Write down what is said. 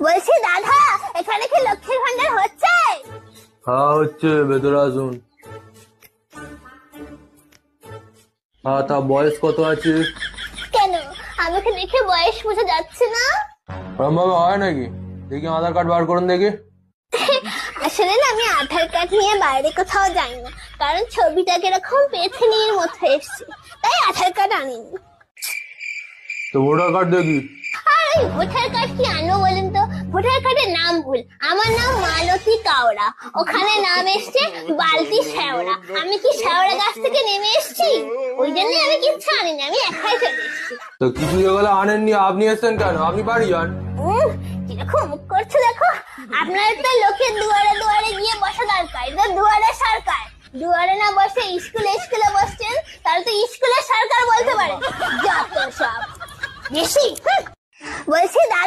বলছি দাদা, এখানে কি লক্ষ্মীর ভান্ডার হচ্ছে? হ্যাঁ হচ্ছে, ভেতরে আসুন। হ্যাঁ, তা বয়স কত আছে? কেন, আমাকে দেখে বয়স বোঝা যাচ্ছে না? ওরম ভাবে হয় নাকি? দেখি আধার কার্ড বার করুন দেখি। আসলে না, আমি আধার কার্ড নিয়ে বাইরে কোথাও যাই না, কারণ ছবিটা কিরকম পেছনের মতো এসছে, তাই আধার কার্ড আনিনি। তো ভোটার কার্ড দেখি। আর ওই ভোটার কার্ড কি আনো বলেন তো? ভোটার কার্ডের নাম ভুল। আমার নাম মালতী কাওড়া, ওখানে নাম এসছে বালতি শেওড়া। আমি কি শেওড়া গাছ থেকে নেমে এসছি? ওই জন্য আমি কিচ্ছু আনিনি, আমি একাই চলে এসছি। তো কিছু যেগুলো আনেননি, আপনি এসছেন কেন? আপনি বাড়ি যান। কিরকম মুখ করছো দেখো। আপনার তো লোকের দুয়ারে দুয়ারে গিয়ে বসা দরকার, এটা দুয়ারে সরকার। দুয়ারে না বসে স্কুলে বসছেন, তাহলে তো স্কুলের সরকার বলতে পারে। যত সব বেশি। বলছি দাদা,